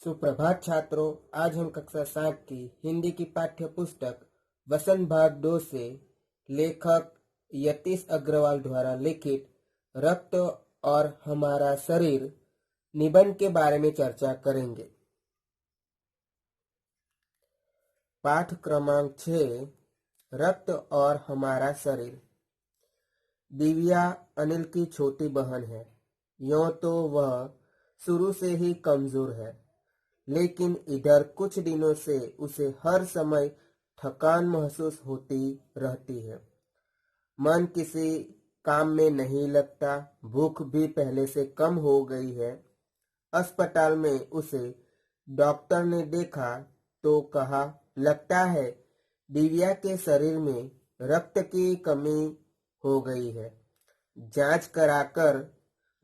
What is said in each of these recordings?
सुप्रभात छात्रों। आज हम कक्षा 7 की हिंदी की पाठ्य पुस्तक वसंत भाग 2 से लेखक यतीश अग्रवाल द्वारा लिखित रक्त और हमारा शरीर निबंध के बारे में चर्चा करेंगे। पाठ क्रमांक 6, रक्त और हमारा शरीर। दिव्या अनिल की छोटी बहन है। यूं तो वह शुरू से ही कमजोर है, लेकिन इधर कुछ दिनों से उसे हर समय थकान महसूस होती रहती है। मन किसी काम में नहीं लगता, भूख भी पहले से कम हो गई है। अस्पताल में उसे डॉक्टर ने देखा तो कहा, लगता है दिव्या के शरीर में रक्त की कमी हो गई है, जांच कराकर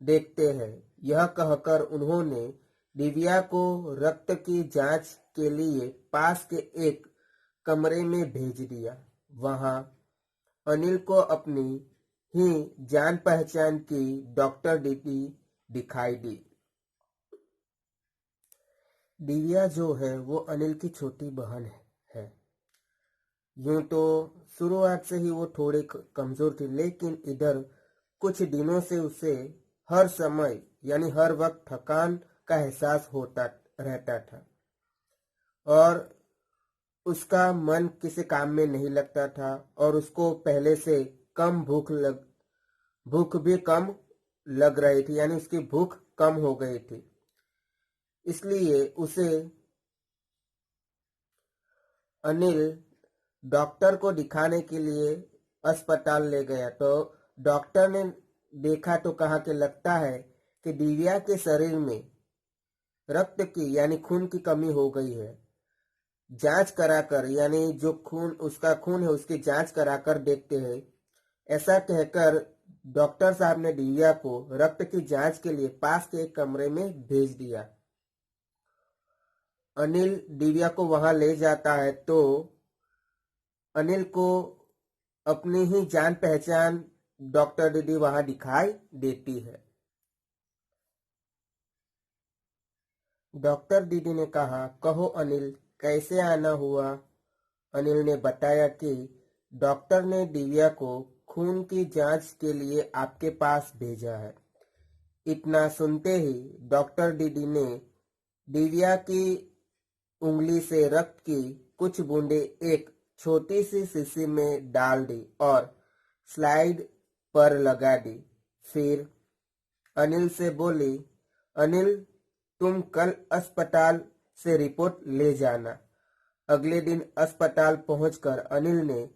देखते हैं। यह कहकर उन्होंने दिव्या को रक्त की जांच के लिए पास के एक कमरे में भेज दिया। वहां अनिल को अपनी ही जान पहचान की डॉक्टर दीदी दिखाई दी। दिव्या जो है वो अनिल की छोटी बहन है। यूं तो शुरुआत से ही वो थोड़ी कमजोर थी, लेकिन इधर कुछ दिनों से उसे हर समय यानी हर वक्त थकान का एहसास होता रहता था और उसका मन किसी काम में नहीं लगता था और उसको पहले से कम भूख भी कम लग रही थी, यानी उसकी भूख कम हो गई थी। इसलिए उसे अनिल डॉक्टर को दिखाने के लिए अस्पताल ले गया। तो डॉक्टर ने देखा तो कहा कि लगता है कि दिव्या के शरीर में रक्त की यानी खून की कमी हो गई है। जांच कराकर यानी जो खून उसका खून है उसकी जांच कराकर देखते हैं। ऐसा कहकर डॉक्टर साहब ने दिव्या को रक्त की जांच के लिए पास के एक कमरे में भेज दिया। अनिल दिव्या को वहां ले जाता है तो अनिल को अपनी ही जान पहचान डॉक्टर दीदी वहां दिखाई देती है। डॉक्टर दीदी ने कहा, कहो अनिल, कैसे आना हुआ? अनिल ने बताया कि डॉक्टर ने दिव्या को खून की जांच के लिए आपके पास भेजा है। इतना सुनते ही डॉक्टर दीदी ने दिव्या की उंगली से रक्त की कुछ बूंदें एक छोटी सी शीशी में डाल दी और स्लाइड पर लगा दी। फिर अनिल से बोली, अनिल, तुम कल अस्पताल से रिपोर्ट ले जाना। अगले दिन अस्पताल पहुंचकर अनिल ने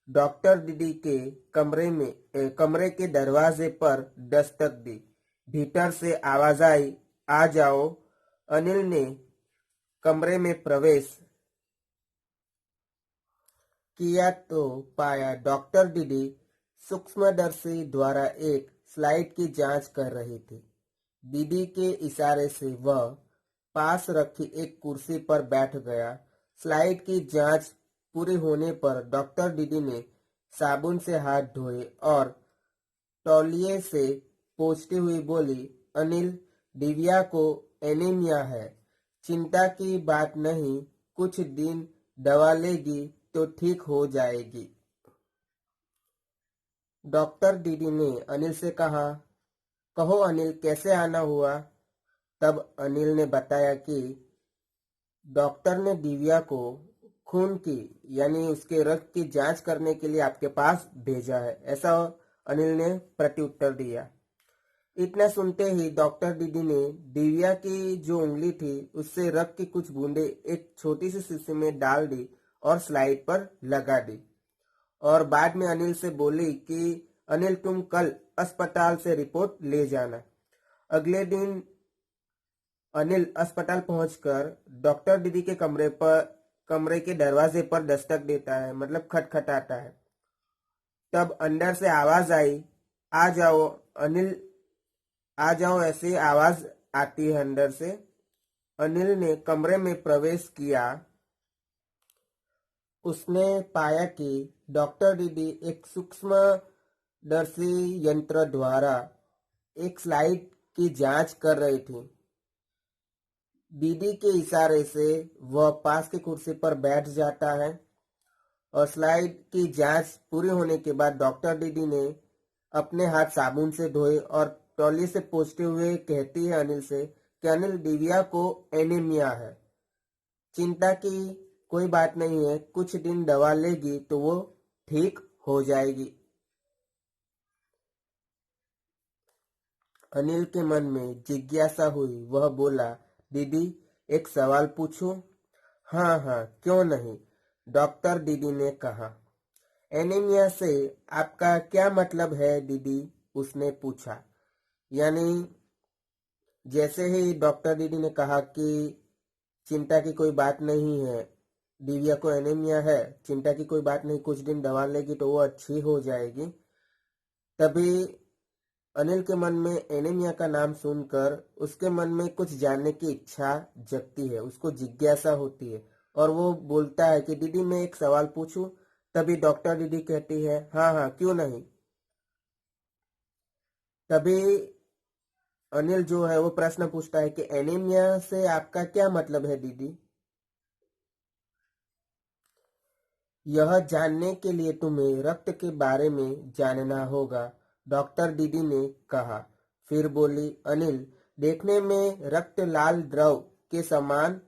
डॉक्टर दीदी के कमरे के दरवाजे पर दस्तक दी। भीतर से आवाज आई, आ जाओ। अनिल ने कमरे में प्रवेश किया तो पाया डॉक्टर दीदी सूक्ष्मदर्शी द्वारा एक स्लाइड की जांच कर रही थी। दीदी के इशारे से वह पास रखी एक कुर्सी पर बैठ गया। स्लाइड की जांच पूरी होने पर डॉक्टर दीदी ने साबुन से हाथ धोए और तौलिए से पोंछती हुई बोली, अनिल, दिव्या को एनीमिया है। चिंता की बात नहीं, कुछ दिन दवा लेगी तो ठीक हो जाएगी। डॉक्टर दीदी ने अनिल से कहा, कहो अनिल, कैसे आना हुआ? तब अनिल ने बताया कि डॉक्टर ने दिव्या को खून की यानी उसके रक्त की जांच करने के लिए आपके पास भेजा है, ऐसा अनिल ने प्रत्युत्तर दिया। इतना सुनते ही डॉक्टर दीदी ने दिव्या की जो उंगली थी उससे रक्त की कुछ बूंदें एक छोटी सी शीशी में डाल दी और स्लाइड पर लगा दी और बाद में अनिल से बोली कि अनिल, तुम कल अस्पताल से रिपोर्ट ले जाना। अगले दिन अनिल अस्पताल पहुंचकर डॉक्टर दीदी के कमरे के दरवाजे पर दस्तक देता है, मतलब खटखटाता है। तब अंदर से आवाज आई, आ जाओ अनिल, आ जाओ, ऐसी आवाज आती है अंदर से। अनिल ने कमरे में प्रवेश किया। उसने पाया कि डॉक्टर दीदी एक सूक्ष्मदर्शी यंत्र द्वारा एक स्लाइड की जांच कर रही थी। दीदी के इशारे से वह पास की कुर्सी पर बैठ जाता है और स्लाइड की जांच पूरी होने के बाद डॉक्टर दीदी ने अपने हाथ साबुन से धोए और ट्रॉली से पोंछते हुए कहती है अनिल से कि अनिल, दिव्या को एनीमिया है। चिंता की कोई बात नहीं है, कुछ दिन दवा लेगी तो वो ठीक हो जाएगी। अनिल के मन में जिज्ञासा हुई। वह बोला, दीदी एक सवाल पूछूं? हाँ हाँ, क्यों नहीं, डॉक्टर दीदी ने कहा। एनीमिया से आपका क्या मतलब है दीदी? उसने पूछा। यानी जैसे ही डॉक्टर दीदी ने कहा कि चिंता की कोई बात नहीं है, दिव्या को एनीमिया है, चिंता की कोई बात नहीं, कुछ दिन दवा लेगी तो वो अच्छी हो जाएगी, तभी अनिल के मन में एनीमिया का नाम सुनकर उसके मन में कुछ जानने की इच्छा जगती है, उसको जिज्ञासा होती है और वो बोलता है कि दीदी मैं एक सवाल पूछूं? तभी डॉक्टर दीदी कहती है हाँ हाँ, क्यों नहीं। तभी अनिल जो है वो प्रश्न पूछता है कि एनीमिया से आपका क्या मतलब है दीदी? यह जानने के लिए तुम्हें रक्त के बारे में जानना होगा, डॉक्टर दीदी ने कहा। फिर बोली, अनिल, देखने में रक्त लाल द्रव के समान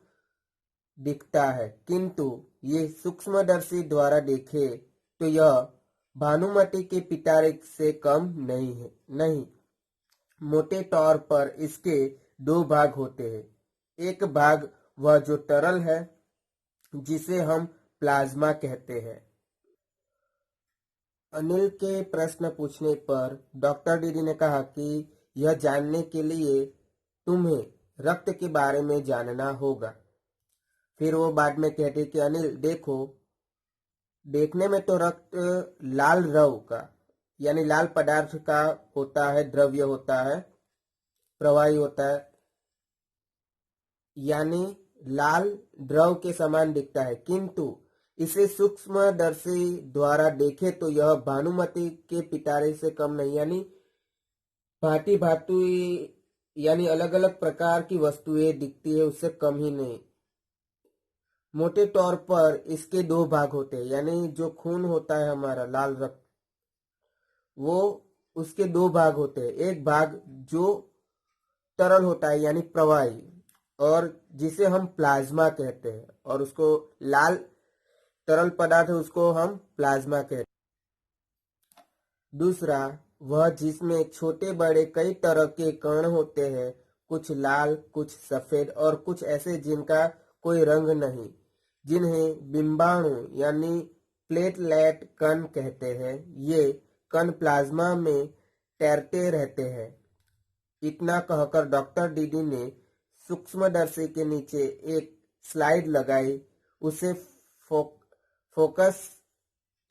दिखता है, किंतु ये सूक्ष्मदर्शी द्वारा देखे तो यह भानुमति के पिटारे से कम नहीं है। नहीं, मोटे तौर पर इसके दो भाग होते हैं। एक भाग वह जो तरल है, जिसे हम प्लाज्मा कहते हैं। अनिल के प्रश्न पूछने पर डॉक्टर दीदी ने कहा कि यह जानने के लिए तुम्हें रक्त के बारे में जानना होगा। फिर वो बाद में कहते कि अनिल देखो, देखने में तो रक्त लाल रव का यानी लाल पदार्थ का होता है, द्रव्य होता है, प्रवाही होता है, यानी लाल द्रव के समान दिखता है, किंतु इसे सूक्ष्मदर्शी द्वारा देखे तो यह भानुमति के पिटारे से कम नहीं, यानी भांति भांति यानी अलग अलग प्रकार की वस्तुएं दिखती है, उससे कम ही नहीं। मोटे तौर पर इसके दो भाग होते हैं, यानी जो खून होता है हमारा लाल रक्त, वो उसके दो भाग होते हैं। एक भाग जो तरल होता है यानी प्रवाही, और जिसे हम प्लाज्मा कहते हैं, और उसको लाल तरल पदार्थ है उसको हम प्लाज्मा कहते हैं। दूसरा वह जिसमें छोटे बड़े कई तरह के कण होते हैं, कुछ लाल, कुछ सफेद और कुछ ऐसे जिनका कोई रंग नहीं, जिन्हें बिंबाणु यानी प्लेटलेट कण कहते हैं। ये कण प्लाज्मा में तैरते रहते हैं। इतना कहकर डॉक्टर दीदी ने सूक्ष्मदर्शी के नीचे एक स्लाइड लगाई, उसे फोकस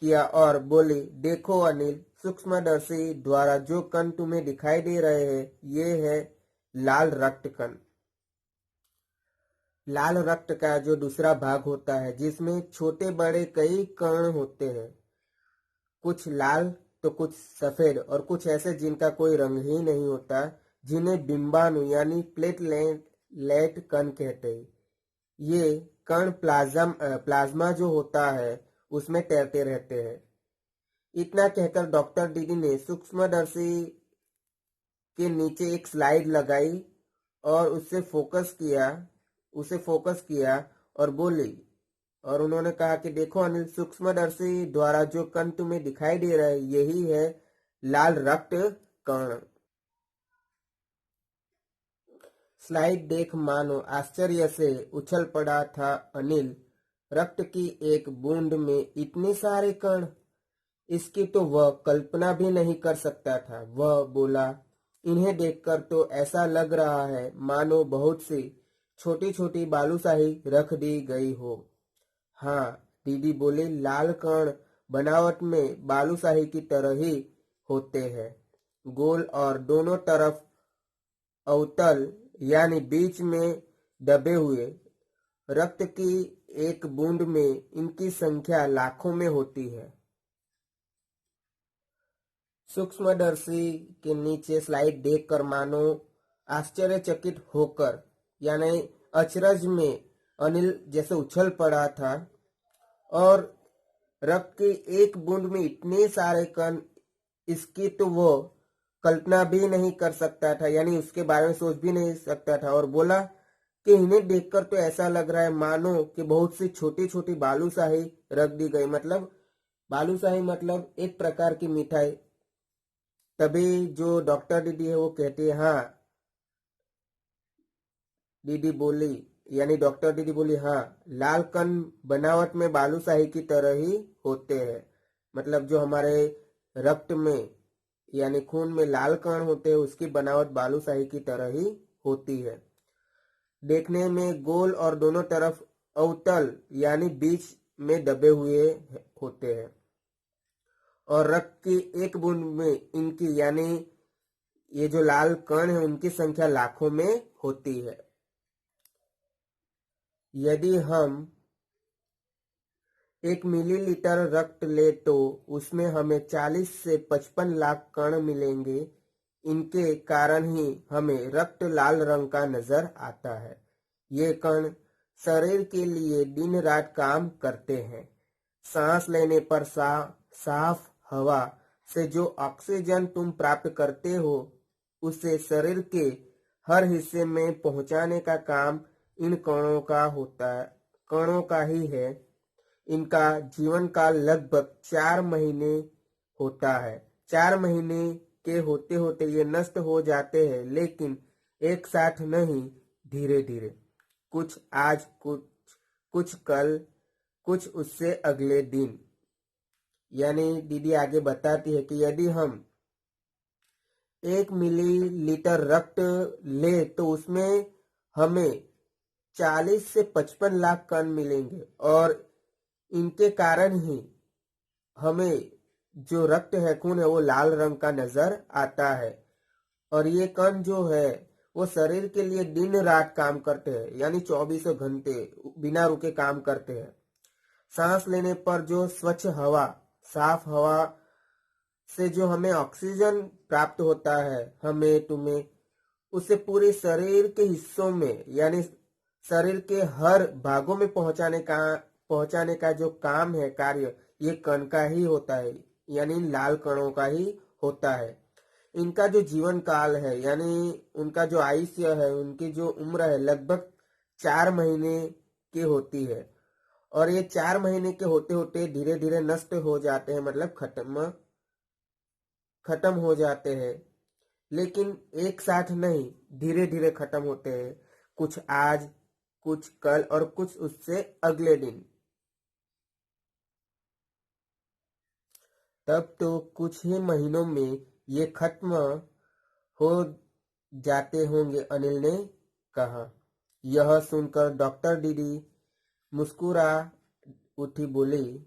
किया और बोली, देखो अनिल, सूक्ष्मदर्शी द्वारा जो कण तुम्हें दिखाई दे रहे हैं, ये है लाल रक्त कण। लाल रक्त का जो दूसरा भाग होता है, जिसमें छोटे बड़े कई कण होते हैं, कुछ लाल तो कुछ सफेद और कुछ ऐसे जिनका कोई रंग ही नहीं होता, जिन्हें बिंबाणु यानी प्लेटलेट कण कहते हैं। ये कण प्लाज्मा जो होता है उसमें तैरते रहते हैं। इतना कहकर डॉक्टर दीदी ने सूक्ष्मदर्शी के नीचे एक स्लाइड लगाई और उसे फोकस किया और बोली, और उन्होंने कहा कि देखो अनिल, सूक्ष्मदर्शी द्वारा जो कण तुम्हें दिखाई दे रहा है, यही है लाल रक्त कण। स्लाइड देख मानो आश्चर्य से उछल पड़ा था अनिल। रक्त की एक बूंद में इतने सारे कण, इसकी तो वह कल्पना भी नहीं कर सकता था। वह बोला, इन्हें देखकर तो ऐसा लग रहा है मानो बहुत सी छोटी छोटी बालूशाही रख दी गई हो। हाँ, दीदी बोली, लाल कण बनावट में बालूशाही की तरह ही होते हैं, गोल और दोनों तरफ अवतल यानी बीच में दबे हुए। रक्त की एक बूंद में इनकी संख्या लाखों में होती है। सूक्ष्मदर्शी के नीचे स्लाइड देखकर मानो आश्चर्यचकित होकर यानी अचरज में अनिल जैसे उछल पड़ा था और रक्त की एक बूंद में इतने सारे कण, इसकी तो वो कल्पना भी नहीं कर सकता था, यानी उसके बारे में सोच भी नहीं सकता था। और बोला कि इन्हें देखकर तो ऐसा लग रहा है मानो कि बहुत सी छोटी छोटी बालूशाही रख दी गई। मतलब बालूशाही मतलब एक प्रकार की मिठाई। तभी जो डॉक्टर दीदी है वो कहती है, हाँ दीदी बोली, यानी डॉक्टर दीदी बोली, हाँ लाल कण बनावट में बालूशाही की तरह ही होते हैं। मतलब जो हमारे रक्त में यानी खून में लाल कण होते हैं उसकी बनावट बालूशाही की तरह ही होती है। देखने में गोल और दोनों तरफ अवतल यानी बीच में दबे हुए होते हैं। और रक्त की एक बूंद में इनकी यानी ये जो लाल कण है उनकी संख्या लाखों में होती है। यदि हम 1 मिलीलीटर रक्त ले तो उसमें हमें 40 से 55 लाख कण मिलेंगे। इनके कारण ही हमें रक्त लाल रंग का नजर आता है। ये कण शरीर के लिए दिन रात काम करते हैं। सांस लेने पर साफ हवा से जो ऑक्सीजन तुम प्राप्त करते हो उसे शरीर के हर हिस्से में पहुंचाने का काम इन कणों का ही है। इनका जीवन काल लगभग 4 महीने होता है। 4 महीने के होते होते ये नष्ट हो जाते हैं, लेकिन एक साथ नहीं, धीरे धीरे। कुछ आज, कुछ कल, कुछ उससे अगले दिन। यानी दीदी आगे बताती है कि यदि हम 1 मिलीलीटर रक्त ले तो उसमें हमें 40 से 55 लाख कण मिलेंगे और इनके कारण ही हमें जो रक्त है, खून है, वो लाल रंग का नजर आता है। और ये कण जो है वो शरीर के लिए दिन रात काम करते हैं, यानी 24 घंटे बिना रुके काम करते हैं। सांस लेने पर जो स्वच्छ हवा, साफ हवा से जो हमें ऑक्सीजन प्राप्त होता है, हमें तुम्हें, उसे पूरे शरीर के हिस्सों में यानी शरीर के हर भागों में पहुंचाने का जो काम है, कार्य, ये कण का ही होता है, यानी लाल कणों का ही होता है। इनका जो जीवन काल है यानी उनका जो आयुष्य है, उनकी जो उम्र है, लगभग 4 महीने की होती है। और ये 4 महीने के होते होते धीरे धीरे नष्ट हो जाते हैं, मतलब खत्म हो जाते हैं। लेकिन एक साथ नहीं, धीरे धीरे खत्म होते हैं। कुछ आज, कुछ कल और कुछ उससे अगले दिन। तब तो कुछ ही महीनों में ये खत्म हो जाते होंगे, अनिल ने कहा। यह सुनकर डॉक्टर दीदी मुस्कुरा उठी, बोली,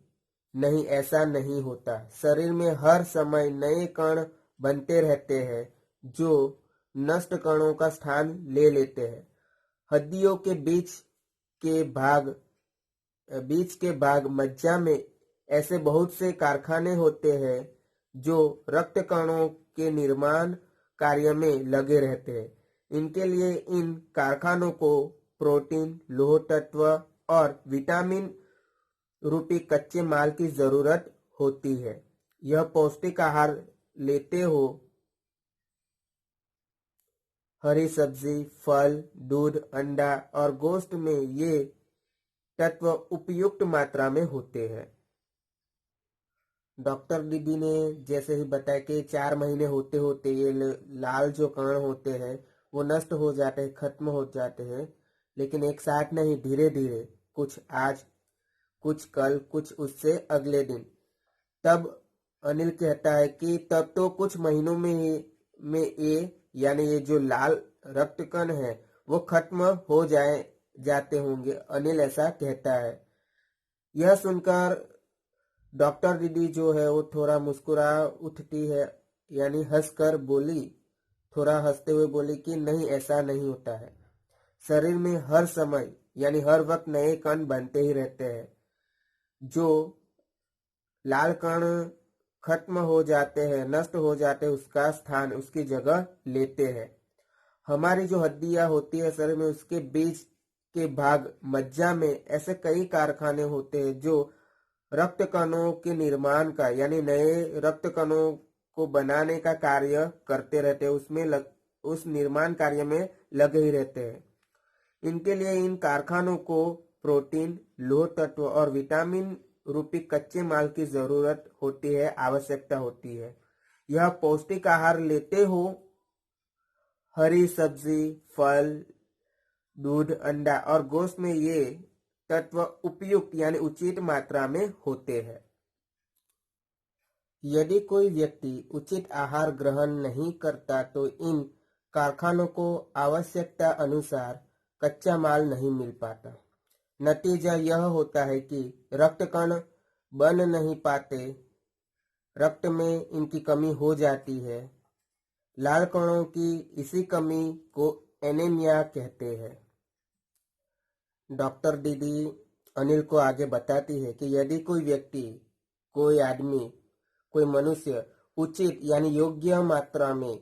नहीं ऐसा नहीं होता। शरीर में हर समय नए कण बनते रहते हैं जो नष्ट कणों का स्थान ले लेते हैं। हड्डियों के बीच के भाग मज्जा में ऐसे बहुत से कारखाने होते हैं जो रक्त कणों के निर्माण कार्य में लगे रहते हैं। इनके लिए इन कारखानों को प्रोटीन, लौह तत्व और विटामिन रूपी कच्चे माल की जरूरत होती है। यह पौष्टिक आहार लेते हो, हरी सब्जी, फल, दूध, अंडा और गोश्त में ये तत्व उपयुक्त मात्रा में होते हैं। डॉक्टर दीदी ने जैसे ही बताया कि 4 महीने होते होते ये लाल जो कण होते हैं वो नष्ट हो जाते हैं, खत्म हो जाते हैं। लेकिन एक साथ नहीं, धीरे धीरे, कुछ आज, कुछ कल, कुछ उससे अगले दिन। तब अनिल कहता है कि तब तो कुछ महीनों में ये यानी ये जो लाल रक्त कण है वो खत्म हो जाते होंगे, अनिल ऐसा कहता है। यह सुनकर डॉक्टर दीदी जो है वो थोड़ा मुस्कुरा उठती है, यानी हंसकर बोली, थोड़ा हंसते हुए बोली कि नहीं ऐसा नहीं होता है। शरीर में हर समय यानी हर वक्त नए कण बनते ही रहते हैं। जो लाल कण खत्म हो जाते हैं, नष्ट हो जाते हैं, उसका स्थान, उसकी जगह लेते हैं। हमारी जो हड्डियां होती है शरीर में, उसके बीच के भाग मज्जा में ऐसे कई कारखाने होते हैं जो रक्त कणों के निर्माण का यानी नए रक्त कणों को बनाने का कार्य करते रहते हैं, उस निर्माण कार्य में लगे ही रहते हैं। इनके लिए इन कारखानों को प्रोटीन, लौह तत्व और विटामिन रूपी कच्चे माल की जरूरत होती है, आवश्यकता होती है। यह पौष्टिक आहार लेते हो हरी सब्जी, फल, दूध, अंडा और गोश्त में ये तत्व उपयुक्त यानी उचित मात्रा में होते हैं। यदि कोई व्यक्ति उचित आहार ग्रहण नहीं करता तो इन कारखानों को आवश्यकता अनुसार कच्चा माल नहीं मिल पाता। नतीजा यह होता है कि रक्त कण बन नहीं पाते, रक्त में इनकी कमी हो जाती है। लाल कणों की इसी कमी को एनीमिया कहते हैं। डॉक्टर दीदी अनिल को आगे बताती है कि यदि कोई व्यक्ति, कोई आदमी, कोई मनुष्य उचित यानी योग्य मात्रा में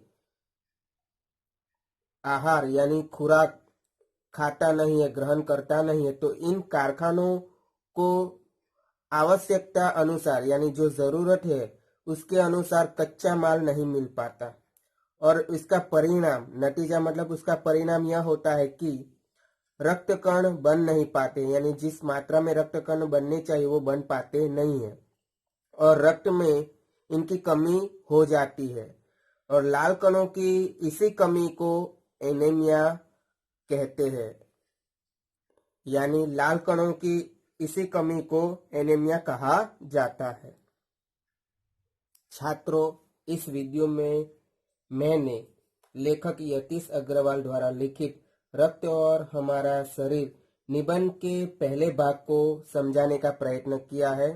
आहार यानी खुराक खाता नहीं है, ग्रहण करता नहीं है, तो इन कारखानों को आवश्यकता अनुसार यानी जो जरूरत है उसके अनुसार कच्चा माल नहीं मिल पाता। और इसका परिणाम, नतीजा मतलब उसका परिणाम यह होता है कि रक्त कण बन नहीं पाते, यानी जिस मात्रा में रक्त कण बनने चाहिए वो बन पाते नहीं है और रक्त में इनकी कमी हो जाती है। और लाल कणों की इसी कमी को एनीमिया कहते हैं, यानी लाल कणों की इसी कमी को एनीमिया कहा जाता है। छात्रों, इस वीडियो में मैंने लेखक यतीश अग्रवाल द्वारा लिखित रक्त और हमारा शरीर निबंध के पहले भाग को समझाने का प्रयत्न किया है।